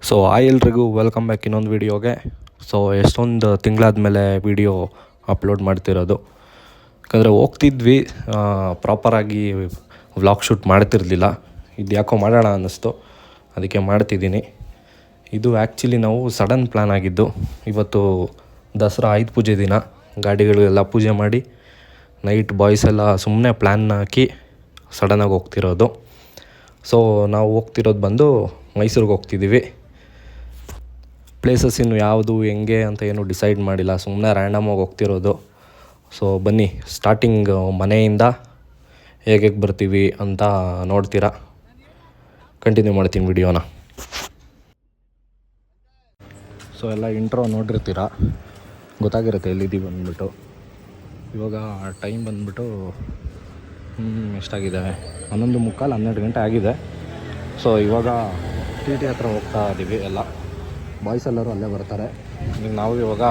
So ಎಲ್ರಿಗೂ welcome back ಇನ್ನೊಂದು ವೀಡಿಯೋಗೆ. So ಎಷ್ಟೊಂದು ತಿಂಗಳಾದಮೇಲೆ ವೀಡಿಯೋ ಅಪ್ಲೋಡ್ ಮಾಡ್ತಿರೋದು, ಯಾಕಂದರೆ ಹೋಗ್ತಿದ್ವಿ ಪ್ರಾಪರಾಗಿ ವ್ಲಾಗ್ ಶೂಟ್ ಮಾಡ್ತಿರ್ಲಿಲ್ಲ. ಇದು ಯಾಕೋ ಮಾಡೋಣ ಅನ್ನಿಸ್ತು, ಅದಕ್ಕೆ ಮಾಡ್ತಿದ್ದೀನಿ. ಇದು ಆ್ಯಕ್ಚುಲಿ ನಾವು ಸಡನ್ ಪ್ಲ್ಯಾನ್ ಆಗಿದ್ದು. ಇವತ್ತು ದಸರಾ ಆಯುಧ ಪೂಜೆ ದಿನ ಗಾಡಿಗಳೆಲ್ಲ ಪೂಜೆ ಮಾಡಿ ನೈಟ್ ಬಾಯ್ಸ್ ಎಲ್ಲ ಸುಮ್ಮನೆ ಪ್ಲ್ಯಾನ್ ಹಾಕಿ ಸಡನ್ನಾಗಿ ಹೋಗ್ತಿರೋದು. ಸೊ ನಾವು ಹೋಗ್ತಿರೋದು ಬಂದು ಮೈಸೂರಿಗೆ ಹೋಗ್ತಿದ್ದೀವಿ. ಪ್ಲೇಸಸ್ ಇನ್ನು ಯಾವುದು ಹೆಂಗೆ ಅಂತ ಏನು ಡಿಸೈಡ್ ಮಾಡಿಲ್ಲ, ಸುಮ್ಮನೆ ರ್ಯಾಂಡಮಾಗಿ ಹೋಗ್ತಿರೋದು. ಸೊ ಬನ್ನಿ, ಸ್ಟಾರ್ಟಿಂಗ್ ಮನೆಯಿಂದ ಹೇಗೆ ಬರ್ತೀವಿ ಅಂತ ನೋಡ್ತೀರಾ. ಕಂಟಿನ್ಯೂ ಮಾಡ್ತೀನಿ ವಿಡಿಯೋನ. ಸೊ ಎಲ್ಲ ಇಂಟ್ರೋ ನೋಡಿರ್ತೀರ, ಗೊತ್ತಾಗಿರುತ್ತೆ ಎಲ್ಲಿದ್ದೀವಿ ಬಂದ್ಬಿಟ್ಟು. ಇವಾಗ ಟೈಮ್ ಬಂದ್ಬಿಟ್ಟು ಎಷ್ಟಾಗಿದೆ, 11:45 12 ಗಂಟೆ ಆಗಿದೆ. ಸೊ ಇವಾಗ ಟಿ ಹತ್ರ ಹೋಗ್ತಾ ಇದ್ದೀವಿ. ಎಲ್ಲ ಬಾಯ್ಸ್ ಎಲ್ಲರೂ ಅಲ್ಲೇ ಬರ್ತಾರೆ. ಈಗ ನಾವು ಇವಾಗ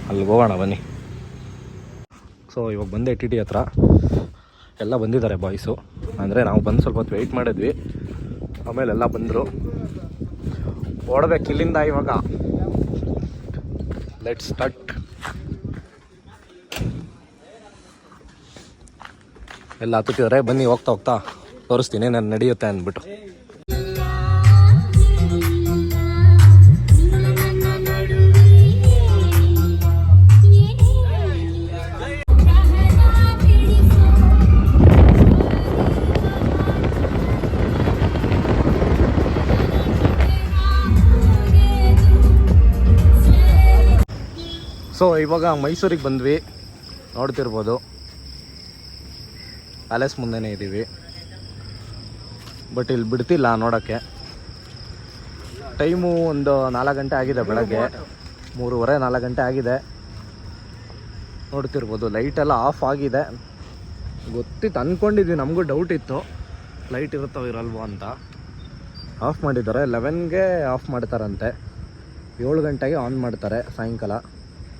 ಅಲ್ಲಿಗೆ ಹೋಗೋಣ ಬನ್ನಿ. ಸೊ ಇವಾಗ ಬಂದೆ ಟಿ ಹತ್ರ, ಎಲ್ಲ ಬಂದಿದ್ದಾರೆ ಬಾಯ್ಸು. ಅಂದರೆ ನಾವು ಬಂದು ಸ್ವಲ್ಪ ಹೊತ್ತು ವೆಯ್ಟ್ ಮಾಡಿದ್ವಿ, ಆಮೇಲೆ ಎಲ್ಲ ಬಂದರು. ಓಡಬೇಕು ಇಲ್ಲಿಂದ ಇವಾಗ. Let's start. ಎಲ್ಲ ಹತ್ತುತ್ತಿದ್ದಾರೆ, ಬನ್ನಿ ಹೋಗ್ತಾ ಹೋಗ್ತಾ ತೋರಿಸ್ತೀನಿ ನಾನು ನಡೆಯುತ್ತೆ ಅಂದ್ಬಿಟ್ಟು. ಸೊ ಇವಾಗ ಮೈಸೂರಿಗೆ ಬಂದ್ವಿ, ನೋಡ್ತಿರ್ಬೋದು. ಪ್ಯಾಲೇಸ್ ಮುಂದೆನೇ ಇದ್ದೀವಿ, ಬಟ್ ಇಲ್ಲಿ ಬಿಡ್ತಿಲ್ಲ ನೋಡೋಕ್ಕೆ. ಟೈಮು ಒಂದು 4 ಗಂಟೆ ಆಗಿದೆ, ಬೆಳಗ್ಗೆ 3:30 4 ಗಂಟೆ ಆಗಿದೆ. ನೋಡ್ತಿರ್ಬೋದು ಲೈಟೆಲ್ಲ ಆಫ್ ಆಗಿದೆ. ಗೊತ್ತಿತ್ತು, ಅಂದ್ಕೊಂಡಿದ್ವಿ, ನಮಗೂ ಡೌಟ್ ಇತ್ತು ಲೈಟ್ ಇರುತ್ತೋ ಇರಲ್ವೋ ಅಂತ. ಆಫ್ ಮಾಡಿದ್ದಾರೆ, 11ಗೆ ಆಫ್ ಮಾಡ್ತಾರಂತೆ, 7 ಗಂಟೆಗೆ ಆನ್ ಮಾಡ್ತಾರೆ, ಸಾಯಂಕಾಲ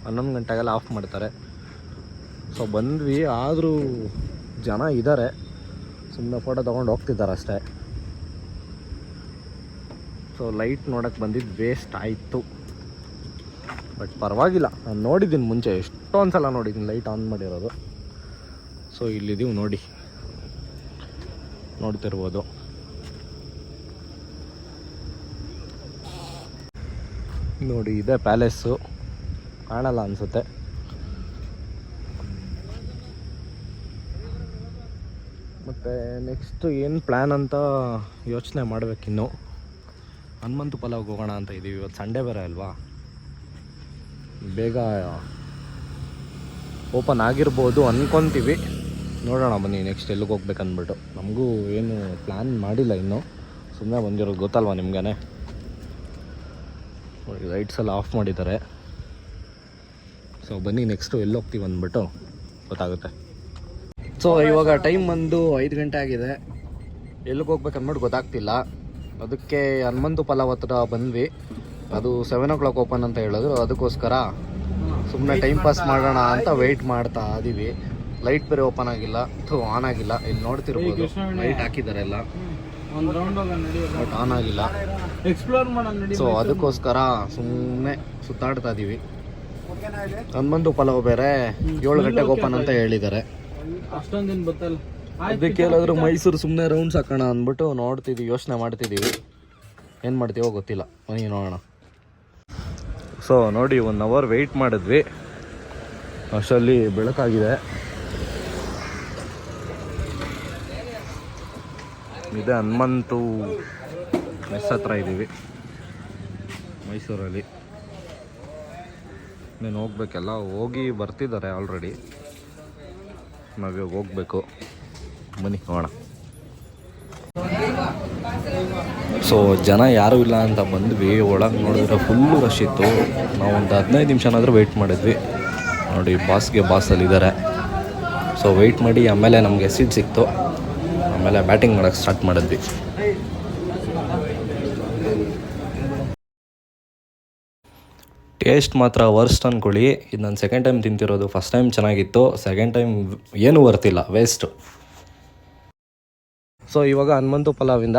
11 ಗಂಟೆಗೆಲ್ಲ ಆಫ್ ಮಾಡ್ತಾರೆ. ಸೊ ಬಂದ್ವಿ, ಆದರೂ ಜನ ಇದ್ದಾರೆ, ಸುಮ್ಮನೆ ಫೋಟೋ ತೊಗೊಂಡು ಹೋಗ್ತಿದ್ದಾರೆ ಅಷ್ಟೇ. ಸೊ ಲೈಟ್ ನೋಡೋಕ್ಕೆ ಬಂದಿದ್ದು ವೇಸ್ಟ್ ಆಯಿತು, ಬಟ್ ಪರವಾಗಿಲ್ಲ. ನಾನು ನೋಡಿದ್ದೀನಿ ಮುಂಚೆ, ಎಷ್ಟೊಂದು ಸಲ ನೋಡಿದ್ದೀನಿ ಲೈಟ್ ಆನ್ ಮಾಡಿರೋದು. ಸೊ ಇಲ್ಲಿದ್ದೀವಿ ನೋಡಿ, ನೋಡ್ತಿರ್ಬೋದು. ನೋಡಿ ಇದೆ ಪ್ಯಾಲೇಸು, ಕಾಣಲ್ಲ ಅನಿಸುತ್ತೆ. ಮತ್ತು ನೆಕ್ಸ್ಟು ಏನು ಪ್ಲ್ಯಾನ್ ಅಂತ ಯೋಚನೆ ಮಾಡಬೇಕಿನ್ನು. ಹನುಮಂತು ಪಲಾವ್ಗೆ ಹೋಗೋಣ ಅಂತ ಇದ್ದೀವಿ. ಇವತ್ತು ಸಂಡೇ ಬೇರೆ ಅಲ್ವಾ, ಬೇಗ ಓಪನ್ ಆಗಿರ್ಬೋದು ಅಂದ್ಕೊತೀವಿ. ನೋಡೋಣ ಬನ್ನಿ ನೆಕ್ಸ್ಟ್ ಎಲ್ಲಿಗೆ ಹೋಗ್ಬೇಕಂದ್ಬಿಟ್ಟು. ನಮಗೂ ಏನು ಪ್ಲ್ಯಾನ್ ಮಾಡಿಲ್ಲ ಇನ್ನೂ, ಸುಮ್ಮನೆ ಬಂದಿರೋದು, ಗೊತ್ತಲ್ವ ನಿಮ್ಗೇ. ನೋಡಿ ಲೈಟ್ಸ್ ಎಲ್ಲ ಆಫ್ ಮಾಡಿದ್ದಾರೆ. ಸೊ ಬನ್ನಿ ನೆಕ್ಸ್ಟು ಎಲ್ಲಿ ಹೋಗ್ತೀವಿ ಅಂದ್ಬಿಟ್ಟು ಗೊತ್ತಾಗುತ್ತೆ. ಸೊ ಇವಾಗ ಟೈಮ್ ಬಂದು 5 ಗಂಟೆ ಆಗಿದೆ, ಎಲ್ಲಿಗೆ ಹೋಗ್ಬೇಕಂದ್ಬಿಟ್ಟು ಗೊತ್ತಾಗ್ತಿಲ್ಲ. ಅದಕ್ಕೆ ಹನುಮಂತು ಪಲಾವ್ ಹತ್ರ ಬಂದ್ವಿ. ಅದು 7 o'clock ಓಪನ್ ಅಂತ ಹೇಳಿದ್ರು, ಅದಕ್ಕೋಸ್ಕರ ಸುಮ್ಮನೆ ಟೈಮ್ ಪಾಸ್ ಮಾಡೋಣ ಅಂತ ವೆಯ್ಟ್ ಮಾಡ್ತಾ ಇದ್ದೀವಿ. ಲೈಟ್ ಬೇರೆ ಓಪನ್ ಆಗಿಲ್ಲ, ಆನ್ ಆಗಿಲ್ಲ. ಇಲ್ಲಿ ನೋಡ್ತಿರ್ಬೋದು ಲೈಟ್ ಹಾಕಿದ್ದಾರೆ ಎಲ್ಲ, ಬಟ್ ಆನ್ ಆಗಿಲ್ಲ. ಸೊ ಅದಕ್ಕೋಸ್ಕರ ಸುಮ್ಮನೆ ಸುತ್ತಾಡ್ತಾ ಇದ್ದೀವಿ. ಹನುಮಂತು ಪಲಾವ್ ಬೇರೆ 7 ಗಂಟೆಗೆ ಓಪನ್ ಅಂತ ಹೇಳಿದ್ದಾರೆ. ಅದಕ್ಕೆ ಎಲ್ಲಾದರೂ ಮೈಸೂರು ಸುಮ್ಮನೆ ರೌಂಡ್ಸ್ ಹಾಕೋಣ ಅಂದ್ಬಿಟ್ಟು ನೋಡ್ತಿದ್ದೀವಿ, ಯೋಚನೆ ಮಾಡ್ತಿದ್ದೀವಿ. ಏನು ಮಾಡ್ತೀವೋ ಗೊತ್ತಿಲ್ಲ, ಬನ್ನಿ ನೋಡೋಣ. ಸೊ ನೋಡಿ 1 hour ವೆಯ್ಟ್ ಮಾಡಿದ್ವಿ, ಅಷ್ಟರಲ್ಲಿ ಬೆಳಕಾಗಿದೆ. ಇದೆ ಹನುಮಂತು ಮೆಸ್ ಹತ್ರ ಇದ್ದೀವಿ ಮೈಸೂರಲ್ಲಿ. ನೀನು ಹೋಗ್ಬೇಕೆಲ್ಲ, ಹೋಗಿ ಬರ್ತಿದ್ದಾರೆ ಆಲ್ರೆಡಿ. ನಾವಿವಾಗ ಹೋಗ್ಬೇಕು, ಬನ್ನಿ ನೋಡೋಣ. ಸೊ ಜನ ಯಾರೂ ಇಲ್ಲ ಅಂತ ಬಂದ್ವಿ. ಒಳಗೆ ನೋಡಿದ್ರೆ ಫುಲ್ಲು ರಶ್ ಇತ್ತು. ನಾವು ಒಂದು 15 ನಿಮಿಷನಾದರೂ ವೆಯ್ಟ್ ಮಾಡಿದ್ವಿ. ನೋಡಿ ಬಾಸಲ್ಲಿದ್ದಾರೆ. ಸೊ ವೆಯ್ಟ್ ಮಾಡಿ ಆಮೇಲೆ ನಮಗೆ ಸೀಟ್ ಸಿಕ್ತು. ಆಮೇಲೆ ಬ್ಯಾಟಿಂಗ್ ಮಾಡೋಕ್ಕೆ ಸ್ಟಾರ್ಟ್ ಮಾಡಿದ್ವಿ. ಟೇಸ್ಟ್ ಮಾತ್ರ ವರ್ಸ್ಟ್ ಅಂದ್ಕೊಳ್ಳಿ. ಇದು ನಾನು ಸೆಕೆಂಡ್ ಟೈಮ್ ತಿಂತಿರೋದು. ಫಸ್ಟ್ ಟೈಮ್ ಚೆನ್ನಾಗಿತ್ತು, ಸೆಕೆಂಡ್ ಟೈಮ್ ಏನೂ ವರ್ತಿಲ್ಲ, ವೇಸ್ಟು. ಸೊ ಇವಾಗ ಹನುಮಂತು ಪಲಾವಿಂದ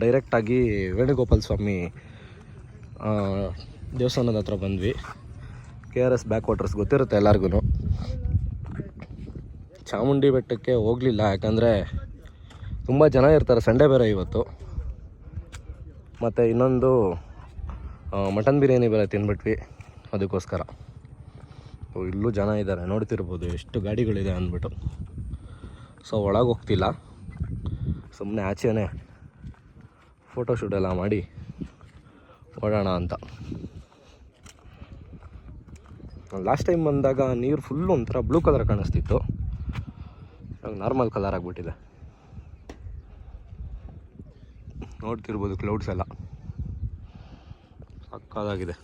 ಡೈರೆಕ್ಟಾಗಿ ವೇಣುಗೋಪಾಲ ಸ್ವಾಮಿ ದೇವಸ್ಥಾನದ ಹತ್ರ ಬಂದ್ವಿ. KRS ಬ್ಯಾಕ್ ವಾಟರ್ಸ್ ಗೊತ್ತಿರುತ್ತೆ ಎಲ್ಲರಿಗೂ. ಚಾಮುಂಡಿ ಬೆಟ್ಟಕ್ಕೆ ಹೋಗಲಿಲ್ಲ, ಯಾಕಂದರೆ ತುಂಬ ಜನ ಇರ್ತಾರೆ, ಸಂಡೇ ಬೇರೆ ಇವತ್ತು. ಮತ್ತು ಇನ್ನೊಂದು ಮಟನ್ ಬಿರಿಯಾನಿ ಬೇರೆ ತಿಂದ್ಬಿಟ್ವಿ, ಅದಕ್ಕೋಸ್ಕರ. ಇಲ್ಲೂ ಜನ ಇದ್ದಾರೆ, ನೋಡ್ತಿರ್ಬೋದು ಎಷ್ಟು ಗಾಡಿಗಳಿದೆ ಅಂದ್ಬಿಟ್ಟು. ಸೊ ಒಳಗೆ ಹೋಗ್ತಿಲ್ಲ, ಸುಮ್ಮನೆ ಆಚೆನೇ ಫೋಟೋಶೂಟ್ ಎಲ್ಲ ಮಾಡಿ ಓಡೋಣ ಅಂತ. ಲಾಸ್ಟ್ ಟೈಮ್ ಬಂದಾಗ ನೀರು ಫುಲ್ಲು ಒಂಥರ ಬ್ಲೂ ಕಲರ್ ಕಾಣಿಸ್ತಿತ್ತು, ಇವಾಗ ನಾರ್ಮಲ್ ಕಲರ್ ಆಗಿಬಿಟ್ಟಿದೆ. ನೋಡ್ತಿರ್ಬೋದು ಕ್ಲೌಡ್ಸ್ ಎಲ್ಲ ಸಕ್ಕತ್ತಾಗಿದೆ.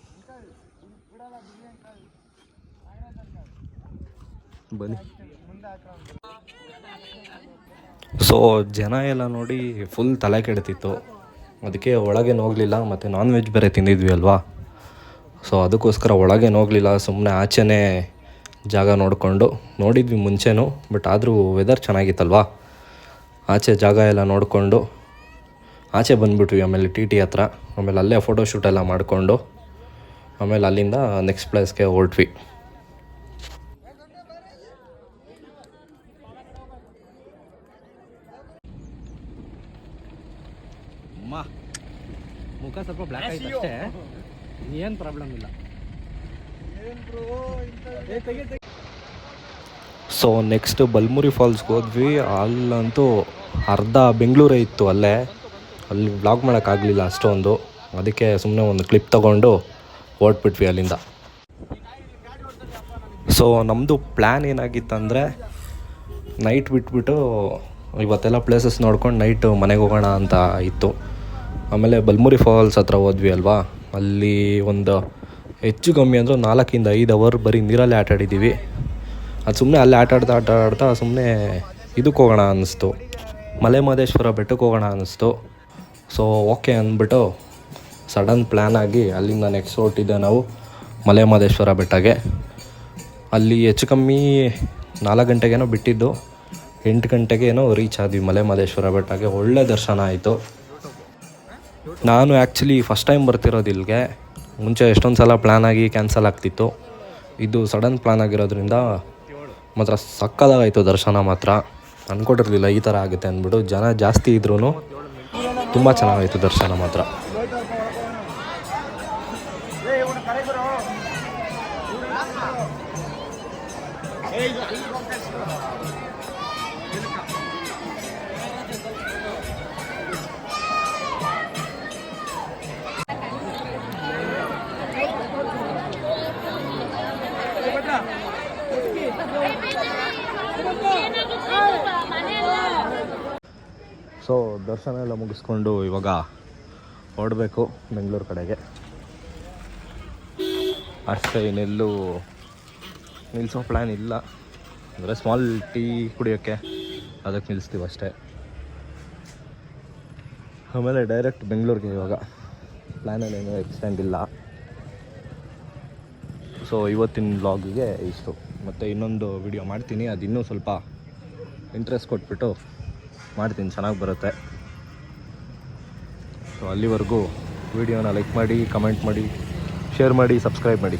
ಬನ್ನಿ. ಸೊ ಜನ ಎಲ್ಲ ನೋಡಿ ಫುಲ್ ತಲೆ ಕೆಡ್ತಿತ್ತು, ಅದಕ್ಕೆ ಒಳಗೇನು ಹೋಗಲಿಲ್ಲ. ಮತ್ತು ನಾನ್ ವೆಜ್ ಬೇರೆ ತಿಂದಿದ್ವಿ ಅಲ್ವಾ, ಸೊ ಅದಕ್ಕೋಸ್ಕರ ಒಳಗೇನು ಹೋಗಲಿಲ್ಲ. ಸುಮ್ಮನೆ ಆಚೆನೇ ಜಾಗ ನೋಡಿದ್ವಿ ಮುಂಚೆನೂ, ಬಟ್ ಆದರೂ ವೆದರ್ ಚೆನ್ನಾಗಿತ್ತಲ್ವಾ, ಆಚೆ ಜಾಗ ಎಲ್ಲ ನೋಡಿಕೊಂಡು ಆಚೆ ಬಂದುಬಿಟ್ವಿ. ಆಮೇಲೆ TT ಹತ್ರ, ಆಮೇಲೆ ಅಲ್ಲೇ ಫೋಟೋಶೂಟ್ ಎಲ್ಲ ಮಾಡಿಕೊಂಡು ಆಮೇಲೆ ಅಲ್ಲಿಂದ ನೆಕ್ಸ್ಟ್ ಪ್ಲೇಸ್ಗೆ ಹೊರಟ್ವಿ. ಮುಖ ಸ್ವಲ್ಪ ಬ್ಲ್ಯಾಕ್ ಆಯ್ತು ಅಷ್ಟೇ, ಏನು ಪ್ರಾಬ್ಲಮ್ ಇಲ್ಲ. ಸೊ ನೆಕ್ಸ್ಟ್ ಬಲ್ಮುರಿ ಫಾಲ್ಸ್ಗೆ ಹೋದ್ವಿ. ಅಲ್ಲಂತೂ ಅರ್ಧ ಬೆಂಗಳೂರೇ ಇತ್ತು, ಅಲ್ಲಿ ವ್ಲಾಗ್ ಮಾಡೋಕ್ಕಾಗಲಿಲ್ಲ ಅಷ್ಟೊಂದು, ಅದಕ್ಕೆ ಸುಮ್ಮನೆ ಒಂದು ಕ್ಲಿಪ್ ತೊಗೊಂಡು ಹೊರಟ್ಬಿಟ್ವಿ ಅಲ್ಲಿಂದ. ಸೊ ನಮ್ಮದು ಪ್ಲ್ಯಾನ್ ಏನಾಗಿತ್ತಂದರೆ ನೈಟ್ ಬಿಟ್ಬಿಟ್ಟು ಇವತ್ತೆಲ್ಲ ಪ್ಲೇಸಸ್ ನೋಡ್ಕೊಂಡು ನೈಟ್ ಮನೆಗೆ ಹೋಗೋಣ ಅಂತ ಇತ್ತು. ಆಮೇಲೆ ಬಲ್ಮುರಿ ಫಾಲ್ಸ್ ಹತ್ರ ಹೋದ್ವಿ ಅಲ್ವಾ, ಅಲ್ಲಿ ಒಂದು ಹೆಚ್ಚು ಕಮ್ಮಿ ಅಂದರೂ 4 ಇಂದ 5 ಅವರ್ ಬರೀ ನೀರಲ್ಲೇ ಆಟಾಡಿದ್ದೀವಿ. ಅದು ಸುಮ್ಮನೆ ಅಲ್ಲೇ ಆಟಾಡ್ತಾ ಸುಮ್ಮನೆ ಇದಕ್ಕೆ ಹೋಗೋಣ ಅನ್ನಿಸ್ತು, ಮಲೆ ಮಹದೇಶ್ವರ ಬೆಟ್ಟಕ್ಕೆ ಹೋಗೋಣ ಅನ್ನಿಸ್ತು. ಸೊ ಓಕೆ ಅಂದ್ಬಿಟ್ಟು ಸಡನ್ ಪ್ಲ್ಯಾನ್ ಆಗಿ ಅಲ್ಲಿಂದ ನೆಕ್ಸ್ಟ್ ಹೊರಟಿದ್ದೆ ನಾವು ಮಲೆ ಮಹದೇಶ್ವರ ಬೆಟ್ಟಗೆ. ಅಲ್ಲಿ ಹೆಚ್ಚು ಕಮ್ಮಿ 4 ಗಂಟೆಗೇನೋ ಬಿಟ್ಟಿದ್ದು, 8 ಗಂಟೆಗೇನೋ ರೀಚ್ ಆದ್ವಿ ಮಲೆ ಮಹದೇಶ್ವರ ಬೆಟ್ಟಗೆ. ಒಳ್ಳೆ ದರ್ಶನ ಆಯಿತು. ನಾನು ಆ್ಯಕ್ಚುಲಿ ಫಸ್ಟ್ ಟೈಮ್ ಬರ್ತಿರೋದು ಇಲ್ಲಿಗೆ, ಮುಂಚೆ ಎಷ್ಟೊಂದು ಸಲ ಪ್ಲ್ಯಾನ್ ಆಗಿ ಕ್ಯಾನ್ಸಲ್ ಆಗ್ತಿತ್ತು. ಇದು ಸಡನ್ ಪ್ಲ್ಯಾನ್ ಆಗಿರೋದ್ರಿಂದ ಮಾತ್ರ ಸಕ್ಕತ್ತಾಗಾಯಿತು ದರ್ಶನ. ಮಾತ್ರ ಅಂದ್ಕೊಂಡಿರಲಿಲ್ಲ ಈ ಥರ ಆಗುತ್ತೆ ಅಂದ್ಬಿಟ್ಟು. ಜನ ಜಾಸ್ತಿ ಇದ್ರೂ ತುಂಬ ಚೆನ್ನಾಗಾಯಿತು ದರ್ಶನ ಮಾತ್ರ. ಸೊ ದರ್ಶನ ಎಲ್ಲ ಮುಗಿಸ್ಕೊಂಡು ಇವಾಗ ಹೊರಡಬೇಕು ಬೆಂಗಳೂರು ಕಡೆಗೆ. ಅಷ್ಟೇ, ಇನ್ನೆಲ್ಲೂ ನಿಲ್ಲಿಸೋ ಪ್ಲ್ಯಾನ್ ಇಲ್ಲ. ಅಂದರೆ ಸ್ಮಾಲ್ ಟೀ ಕುಡಿಯೋಕ್ಕೆ ಅದಕ್ಕೆ ನಿಲ್ಲಿಸ್ತೀವಿ ಅಷ್ಟೇ. ಆಮೇಲೆ ಡೈರೆಕ್ಟ್ ಬೆಂಗಳೂರಿಗೆ ಇವಾಗ ಪ್ಲ್ಯಾನಲ್ಲಿ ಏನೂ ಎಕ್ಸ್ಟೆಂಡ್ ಇಲ್ಲ. ಸೊ ಇವತ್ತಿನ ವ್ಲಾಗಿಗೆ ಇಷ್ಟು. ಮತ್ತು ಇನ್ನೊಂದು ವಿಡಿಯೋ ಮಾಡ್ತೀನಿ, ಅದು ಇನ್ನೂ ಸ್ವಲ್ಪ ಇಂಟ್ರೆಸ್ಟ್ ಕೊಟ್ಬಿಟ್ಟು ಮಾಡ್ತೀನಿ, ಚೆನ್ನಾಗಿ ಬರುತ್ತೆ. ಸೊ ಅಲ್ಲಿವರೆಗೂ ವಿಡಿಯೋನ ಲೈಕ್ ಮಾಡಿ, ಕಮೆಂಟ್ ಮಾಡಿ, ಶೇರ್ ಮಾಡಿ, ಸಬ್ಸ್ಕ್ರೈಬ್ ಮಾಡಿ.